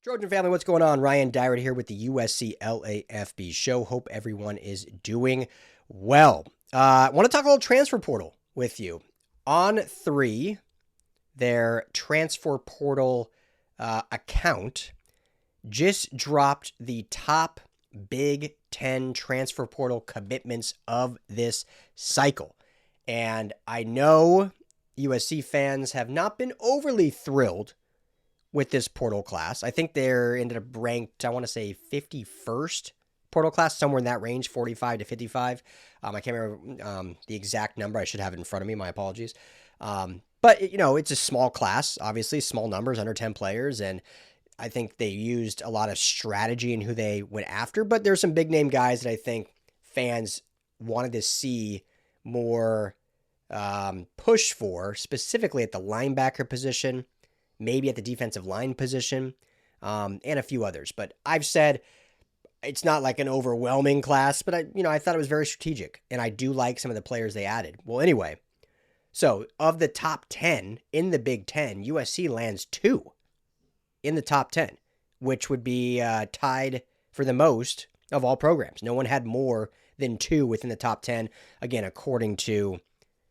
Trojan family, what's going on? Ryan Dyrett here with the USC LAFB show. Hope everyone is doing well. I want to talk a little transfer portal with you. On3, their transfer portal account just dropped the top Big Ten transfer portal commitments of this cycle. And I know USC fans have not been overly thrilled with this portal class. I think they're ended up ranked, I want to say 51st portal class, somewhere in that range, 45 to 55. I can't remember the exact number. I should have it in front of me. My apologies. But, it's a small class, obviously, small numbers, under 10 players, and I think they used a lot of strategy in who they went after, but there's some big name guys that I think fans wanted to see more push for, specifically at the linebacker position, maybe at the defensive line position, and a few others. But I've said it's not like an overwhelming class, but I thought it was very strategic, and I do like some of the players they added. Well, anyway, so of the top 10 in the Big Ten, USC lands 2 in the top 10, which would be tied for the most of all programs. No one had more than 2 within the top 10, again, according to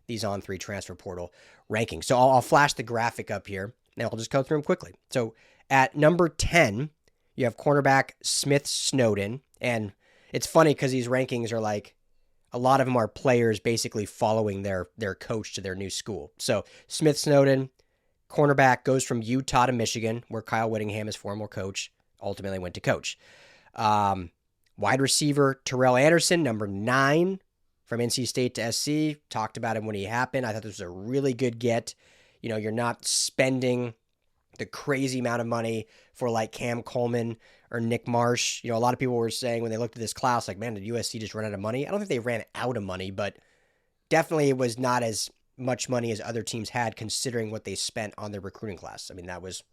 these On3 transfer portal rankings. So I'll flash the graphic up here. Now I'll just go through them quickly. So at number 10, you have cornerback Smith Snowden. And it's funny because these rankings are like, a lot of them are players basically following their coach to their new school. So Smith Snowden, cornerback, goes from Utah to Michigan, where Kyle Whittingham, his former coach, ultimately went to coach. Wide receiver Terrell Anderson, number 9, from NC State to SC. Talked about him when he happened. I thought this was a really good get. You're not spending the crazy amount of money for like Cam Coleman or Nick Marsh. A lot of people were saying when they looked at this class, like, man, did USC just run out of money? I don't think they ran out of money, but definitely it was not as much money as other teams had, considering what they spent on their recruiting class. I mean, that was,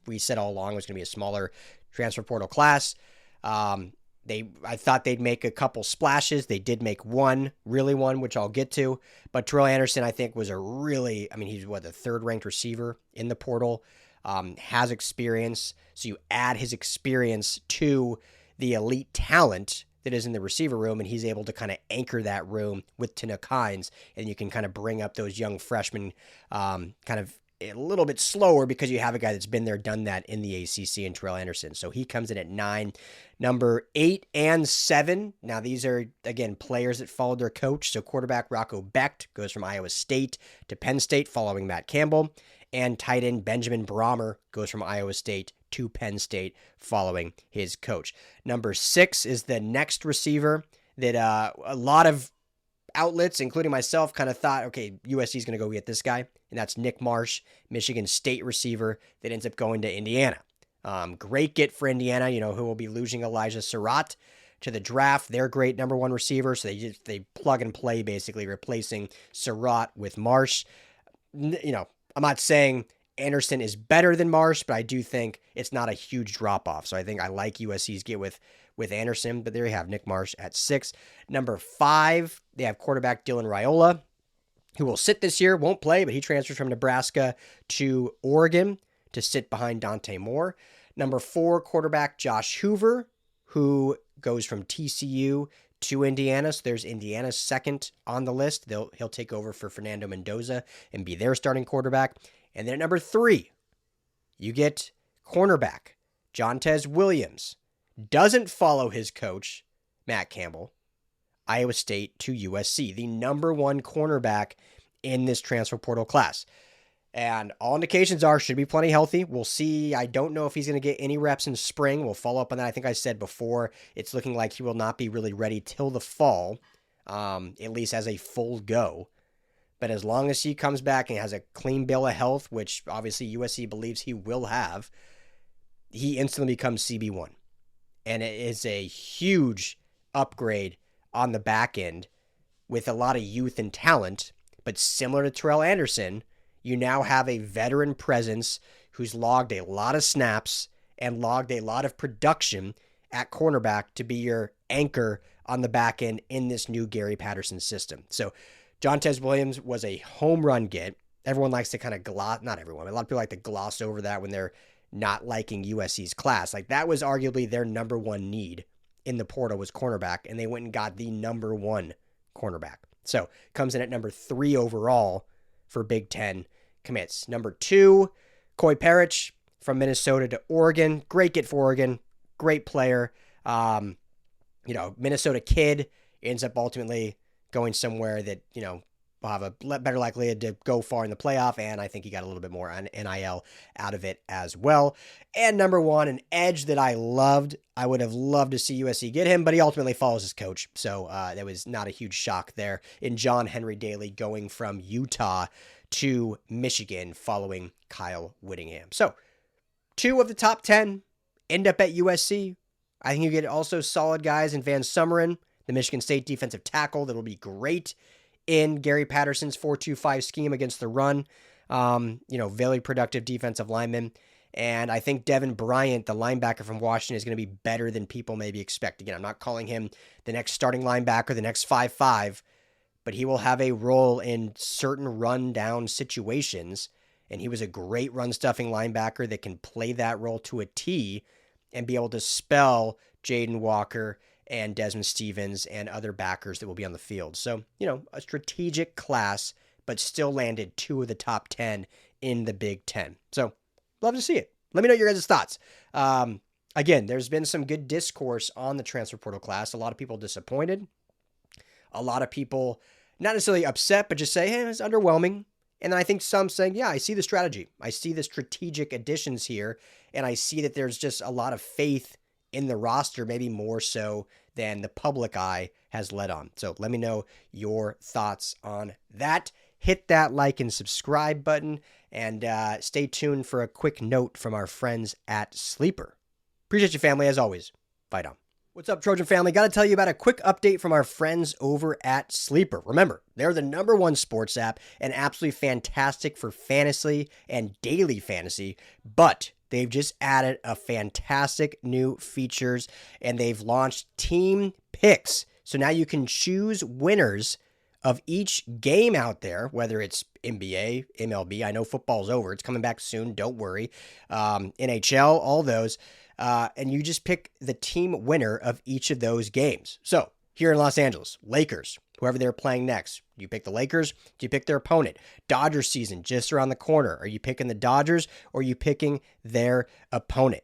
we said all along it was going to be a smaller transfer portal class. I thought they'd make a couple splashes. They did make one, which I'll get to. But Terrell Anderson, I think, was he's the 3rd ranked receiver in the portal, has experience. So you add his experience to the elite talent that is in the receiver room, and he's able to kind of anchor that room with Tanook Hines, and you can kind of bring up those young freshmen kind of a little bit slower because you have a guy that's been there, done that in the ACC, and Terrell Anderson. So he comes in at 9. Number 8 and 7. Now, these are, again, players that followed their coach. So quarterback Rocco Becht goes from Iowa State to Penn State following Matt Campbell. And tight end Benjamin Brahmer goes from Iowa State to Penn State following his coach. Number 6 is the next receiver that a lot of outlets, including myself, kind of thought, okay, USC is going to go get this guy. And that's Nick Marsh, Michigan State receiver that ends up going to Indiana. Great get for Indiana, who will be losing Elijah Surratt to the draft. They're great number 1 receiver, so they plug and play, basically replacing Surratt with Marsh. I'm not saying Anderson is better than Marsh, but I do think it's not a huge drop-off. So I think I like USC's get with Anderson, but there you have Nick Marsh at 6. Number 5, they have quarterback Dylan Raiola, who will sit this year, won't play, but he transfers from Nebraska to Oregon to sit behind Dante Moore. Number 4, quarterback Josh Hoover, who goes from TCU to Indiana. So there's Indiana's 2nd on the list. He'll take over for Fernando Mendoza and be their starting quarterback. And then at number 3, you get cornerback Jontez Williams. Doesn't follow his coach, Matt Campbell, Iowa State to USC, the number 1 cornerback in this transfer portal class. And all indications are should be plenty healthy. We'll see. I don't know if he's going to get any reps in spring. We'll follow up on that. I think I said before, it's looking like he will not be really ready till the fall, at least as a full go. But as long as he comes back and has a clean bill of health, which obviously USC believes he will have, he instantly becomes CB1. And it is a huge upgrade on the back end with a lot of youth and talent. But similar to Terrell Anderson, you now have a veteran presence who's logged a lot of snaps and logged a lot of production at cornerback to be your anchor on the back end in this new Gary Patterson system. So Jontez Williams was a home run get. Everyone likes to kind of not everyone, but a lot of people like to gloss over that when they're not liking USC's class. Like, that was arguably their number one need in the portal was cornerback, and they went and got the number one cornerback. So comes in at number 3 overall for Big Ten commits. Number 2, Coy Parrish from Minnesota to Oregon. Great get for Oregon. Great player. Minnesota kid ends up ultimately going somewhere that, will have a better likelihood to go far in the playoff, and I think he got a little bit more on NIL out of it as well. And number 1, an edge that I loved. I would have loved to see USC get him, but he ultimately follows his coach, so that was not a huge shock there in John Henry Daly going from Utah to Michigan following Kyle Whittingham. So 2 of the top 10 end up at USC. I think you get also solid guys in Van Sumeren, the Michigan State defensive tackle that will be great in Gary Patterson's 4-2-5 scheme against the run. Very productive defensive lineman. And I think Devin Bryant, the linebacker from Washington, is going to be better than people maybe expect. Again, I'm not calling him the next starting linebacker, the next 5'5", but he will have a role in certain run down situations. And he was a great run stuffing linebacker that can play that role to a T and be able to spell Jaden Walker and Desmond Stevens and other backers that will be on the field. So, a strategic class, but still landed 2 of the top 10 in the Big Ten. So, love to see it. Let me know your guys' thoughts. Again, there's been some good discourse on the transfer portal class. A lot of people disappointed. A lot of people not necessarily upset, but just say, hey, it's underwhelming. And then I think some saying, yeah, I see the strategy. I see the strategic additions here, and I see that there's just a lot of faith in the roster, maybe more so than the public eye has led on. So let me know your thoughts on that. Hit that like and subscribe button, and stay tuned for a quick note from our friends at Sleeper. Appreciate you, family, as always. Fight on. What's up, Trojan family? Got to tell you about a quick update from our friends over at Sleeper. Remember, they're the number 1 sports app and absolutely fantastic for fantasy and daily fantasy, but they've just added a fantastic new features, and they've launched team picks. So now you can choose winners of each game out there, whether it's NBA, MLB. I know football's over. It's coming back soon. Don't worry. NHL, all those. And you just pick the team winner of each of those games. So here in Los Angeles, Lakers, whoever they're playing next. Do you pick the Lakers? Do you pick their opponent? Dodgers season just around the corner. Are you picking the Dodgers, or are you picking their opponent?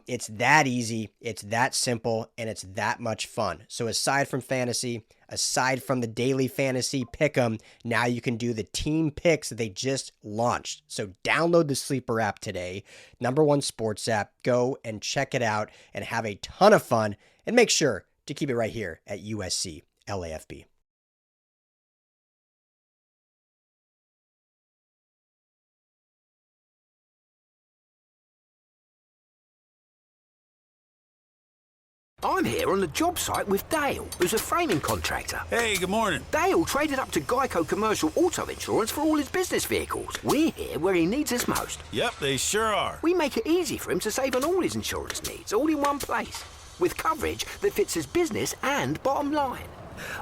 It's that easy, it's that simple, and it's that much fun. So aside from fantasy, aside from the daily fantasy pick'em, now you can do the team picks that they just launched. So download the Sleeper app today, number 1 sports app. Go and check it out and have a ton of fun, and make sure to keep it right here at USC LAFB. I'm here on the job site with Dale, who's a framing contractor. Hey, good morning. Dale traded up to Geico Commercial Auto Insurance for all his business vehicles. We're here where he needs us most. Yep, they sure are. We make it easy for him to save on all his insurance needs, all in one place, with coverage that fits his business and bottom line.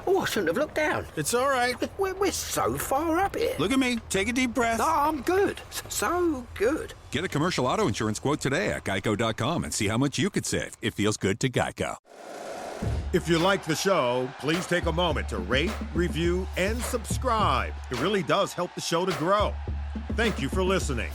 Oh, I shouldn't have looked down. It's all right. We're so far up here. Look at me. Take a deep breath. No, I'm good. So good. Get a commercial auto insurance quote today at geico.com and see how much you could save. It feels good to Geico. If you like the show, please take a moment to rate, review, and subscribe. It really does help the show to grow. Thank you for listening.